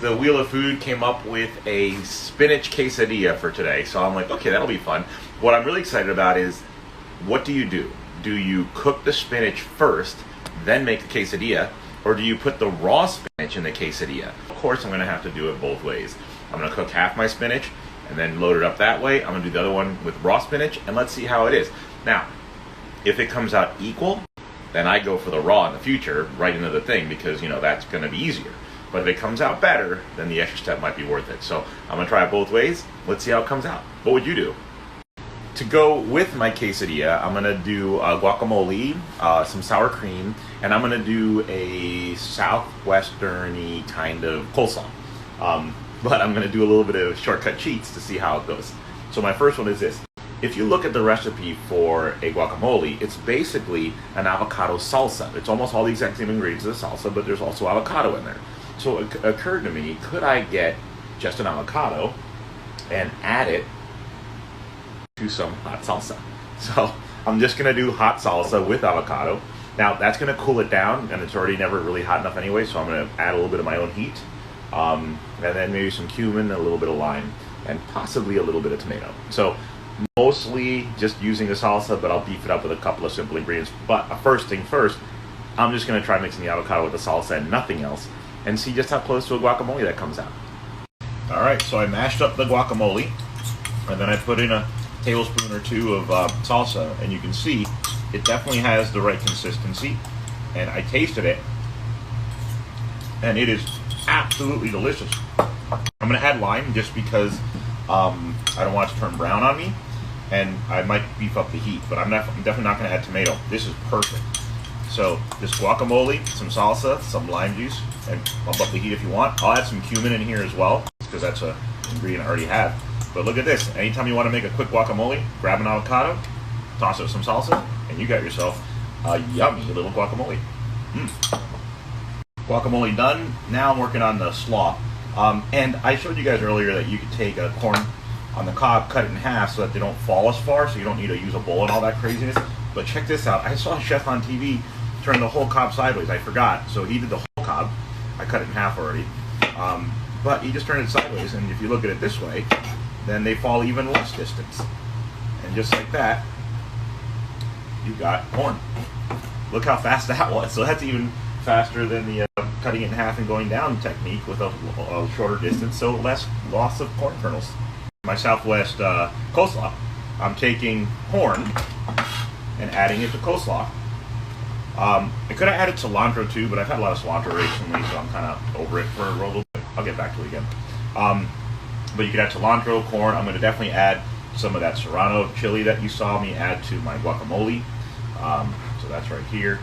the Wheel of Food came up with a spinach quesadilla for today. So I'm like, okay, that'll be fun. What I'm really excited about is, what do? Do you cook the spinach first, then make the quesadilla, or do you put the raw spinach in the quesadilla? Of course, I'm gonna have to do it both ways. I'm gonna cook half my spinach and then load it up that way. I'm gonna do the other one with raw spinach, and let's see how it is. Now, if it comes out equal, then I go for the raw in the future, right into the thing, because, you know, that's gonna be easier. But if it comes out better, then the extra step might be worth it. So I'm gonna try it both ways. Let's see how it comes out. What would you do? To go with my quesadilla, I'm gonna do guacamole, some sour cream, and I'm gonna do a southwestern-y kind of coleslaw. But I'm gonna do a little bit of shortcut cheats to see how it goes. So my first one is this. If you look at the recipe for a guacamole, it's basically an avocado salsa. It's almost all the exact same ingredients as a salsa, but there's also avocado in there. So it occurred to me, could I get just an avocado and add it to some hot salsa? So I'm just gonna do hot salsa with avocado. Now that's gonna cool it down, and it's already never really hot enough anyway, so I'm gonna add a little bit of my own heat. And then maybe some cumin, a little bit of lime, and possibly a little bit of tomato. So mostly just using the salsa, but I'll beef it up with a couple of simple ingredients. But first thing first, I'm just gonna try mixing the avocado with the salsa and nothing else, and see just how close to a guacamole that comes out. All right, so I mashed up the guacamole, and then I put in a tablespoon or two of salsa, and you can see it definitely has the right consistency. And I tasted it, and it is absolutely delicious. I'm gonna add lime just because I don't want it to turn brown on me, and I might beef up the heat, but I'm definitely not gonna add tomato. This is perfect. So this guacamole, some salsa, some lime juice, and bump up the heat if you want. I'll add some cumin in here as well, because that's an ingredient I already have. But look at this. Anytime you want to make a quick guacamole, grab an avocado, toss it with some salsa, and you got yourself a yummy little guacamole. Guacamole done. Now I'm working on the slaw. And I showed you guys earlier that you could take a corn on the cob, cut it in half so that they don't fall as far, so you don't need to use a bowl and all that craziness. But check this out. I saw a chef on TV turn the whole cob sideways. I forgot. So he did the whole cob. I cut it in half already. But he just turned it sideways, and if you look at it this way, then they fall even less distance. And just like that, you got corn. Look how fast that was. So that's even faster than the cutting it in half and going down technique with a shorter distance, so less loss of corn kernels. My Southwest coleslaw, I'm taking corn and adding it to coleslaw. I could have added cilantro too, but I've had a lot of cilantro recently, so I'm kind of over it for a little bit. I'll get back to it again. But you could add cilantro, corn. I'm going to definitely add some of that serrano chili that you saw me add to my guacamole. So that's right here.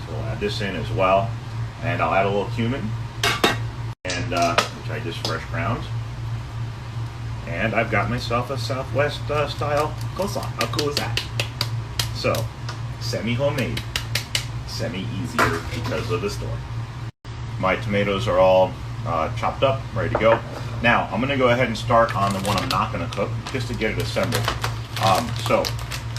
So we'll add this in as well. And I'll add a little cumin, and which I just fresh ground. And I've got myself a Southwest style coleslaw. How cool is that? So, semi-homemade, semi-easier because of the store. My tomatoes are all chopped up, ready to go. Now, I'm going to go ahead and start on the one I'm not going to cook, just to get it assembled. So,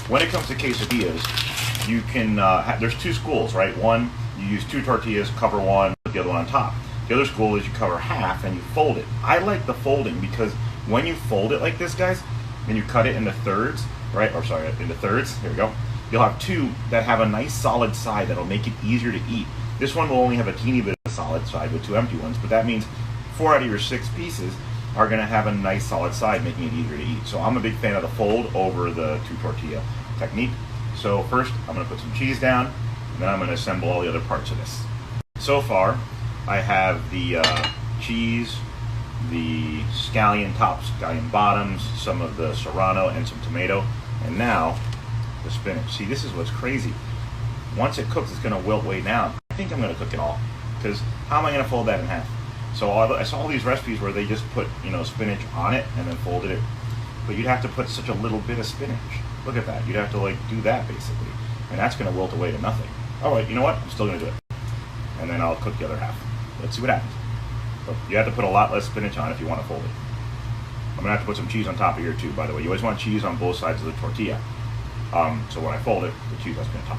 when it comes to quesadillas, you can, there's two schools, right? One, you use 2 tortillas, cover one, put the other one on top. The other school is you cover half and you fold it. I like the folding because when you fold it like this, guys, and you cut it into thirds, right? Or sorry, into thirds, here we go. You'll have 2 that have a nice solid side that'll make it easier to eat. This one will only have a teeny bit of a solid side with 2 empty ones, but that means 4 out of your 6 pieces are gonna have a nice solid side, making it easier to eat. So I'm a big fan of the fold over the 2 tortilla technique. So first, I'm gonna put some cheese down, and then I'm gonna assemble all the other parts of this. So far, I have the cheese, the scallion tops, scallion bottoms, some of the serrano, and some tomato, and now the spinach. See, this is what's crazy. Once it cooks, it's gonna wilt way down. I think I'm gonna cook it all, because how am I gonna fold that in half? So I saw all these recipes where they just put, you know, spinach on it and then folded it, but you'd have to put such a little bit of spinach. Look at that. You'd have to like do that basically, and that's gonna wilt away to nothing. All right, you know what? I'm still gonna do it, and then I'll cook the other half. Let's see what happens. But you have to put a lot less spinach on if you want to fold it. I'm gonna have to put some cheese on top of here too, by the way. You always want cheese on both sides of the tortilla. So when I fold it, the cheese has to be on top.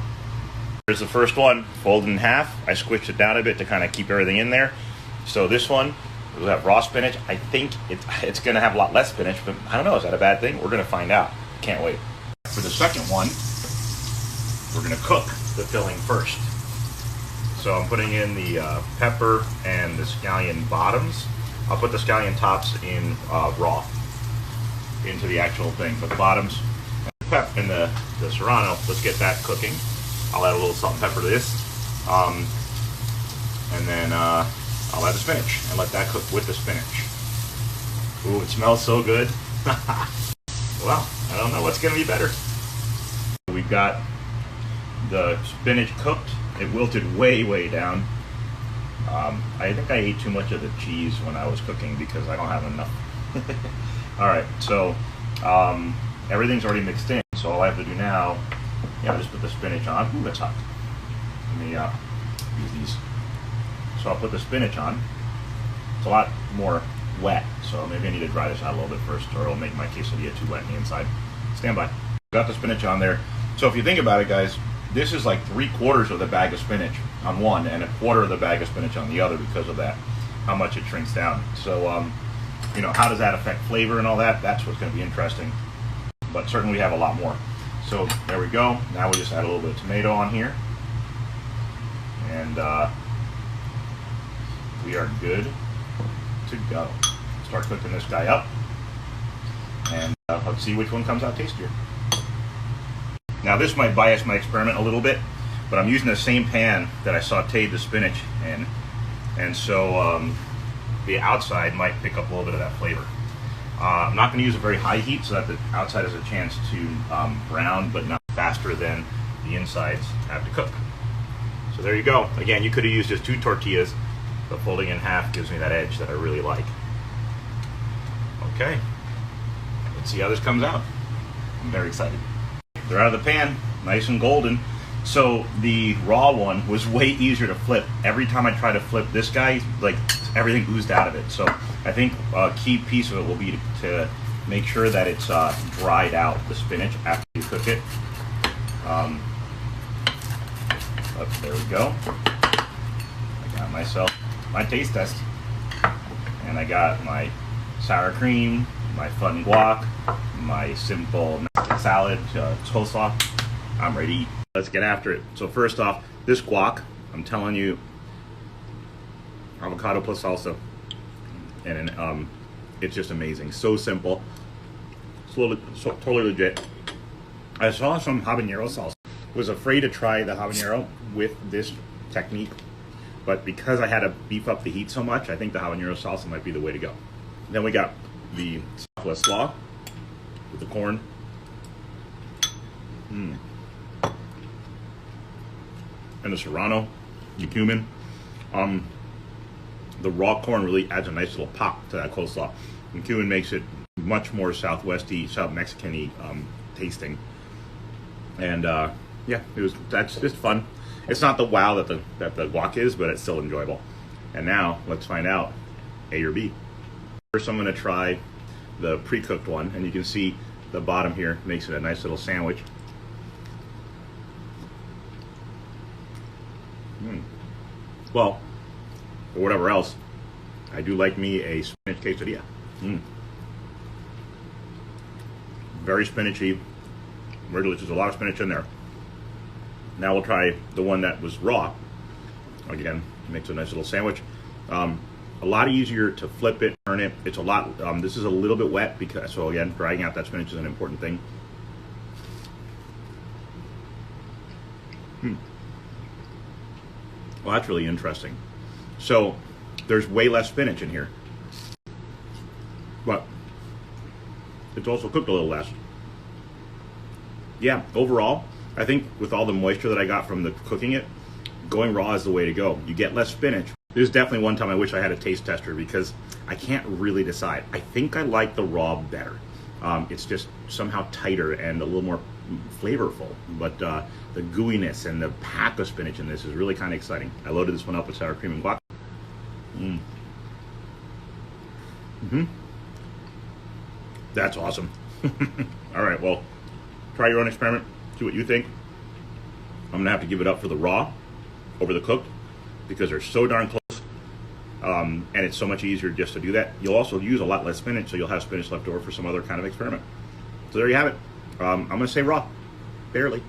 Here's the first one, folded in half. I squished it down a bit to kind of keep everything in there. So this one, We'll have raw spinach. I think it's going to have a lot less spinach, but I don't know. Is that a bad thing? We're going to find out. Can't wait. For the second one, we're going to cook the filling first. So I'm putting in the pepper and the scallion bottoms. I'll put the scallion tops in raw into the actual thing, but the bottoms and the serrano, let's get that cooking. I'll add a little salt and pepper to this, and then I'll add the spinach and let that cook with the spinach. Ooh, it smells so good. Well, I don't know what's going to be better. We've got the spinach cooked. It wilted way down. I think I ate too much of the cheese when I was cooking because I don't have enough. Alright, so everything's already mixed in, so all I have to do now, I'll just put the spinach on. Ooh, that's hot. Let me use these. So I'll put the spinach on. It's a lot more wet, so maybe I need to dry this out a little bit first, or it'll make my quesadilla too wet on the inside. Stand by. Got the spinach on there. So if you think about it, guys, this is like 3/4 of the bag of spinach on one and 1/4 of the bag of spinach on the other because of that, how much it shrinks down. So, how does that affect flavor and all that? That's what's going to be interesting. But certainly we have a lot more. So there we go. Now we just add a little bit of tomato on here. And we are good to go. Start cooking this guy up. And let's see which one comes out tastier. Now this might bias my experiment a little bit, but I'm using the same pan that I sauteed the spinach in, and so the outside might pick up a little bit of that flavor. I'm not going to use a very high heat so that the outside has a chance to brown, but not faster than the insides have to cook. So there you go. Again, you could have used just 2 tortillas, but folding in half gives me that edge that I really like. Okay, let's see how this comes out. I'm very excited. They're out of the pan, nice and golden. So the raw one was way easier to flip. Every time I try to flip this guy, like everything oozed out of it. So I think a key piece of it will be to make sure that it's dried out, the spinach, after you cook it. There we go. I got myself my taste test. And I got my sour cream, my fun guac, my simple salad, coleslaw. I'm ready to eat. Let's get after it. So first off, this guac, I'm telling you, avocado plus salsa, and it's just amazing. So simple. It's totally legit. I saw some habanero salsa. Was afraid to try the habanero with this technique, but because I had to beef up the heat so much, I think the habanero salsa might be the way to go. Then we got the coleslaw with the corn. And the serrano, the cumin. The raw corn really adds a nice little pop to that coleslaw. And cumin makes it much more southwesty, South Mexican-y tasting. And that's just fun. It's not the wow that the guac is, but it's still enjoyable. And now let's find out A or B. First, I'm going to try the pre-cooked one, and you can see the bottom here makes it a nice little sandwich. Well, or whatever else, I do like me a spinach quesadilla. Very spinachy, very delicious. A lot of spinach in there. Now we'll try the one that was raw. Again, makes a nice little sandwich. A lot easier to flip it, turn it. It's a lot. This is a little bit wet because, so again, drying out that spinach is an important thing. Well, that's really interesting. So there's way less spinach in here, but it's also cooked a little less. Yeah, overall, I think with all the moisture that I got from the cooking it, going raw is the way to go. You get less spinach. There's definitely one time I wish I had a taste tester because I can't really decide. I think I like the raw better. It's just somehow tighter and a little more flavorful, but the gooiness and the pack of spinach in this is really kind of exciting. I loaded this one up with sour cream and guac. That's awesome. All right, well, try your own experiment, see what you think. I'm gonna have to give it up for the raw over the cooked because they're so darn close. and it's so much easier just to do that. You'll also use a lot less spinach, so you'll have spinach left over for some other kind of experiment. So there you have it. I'm going to say raw, barely.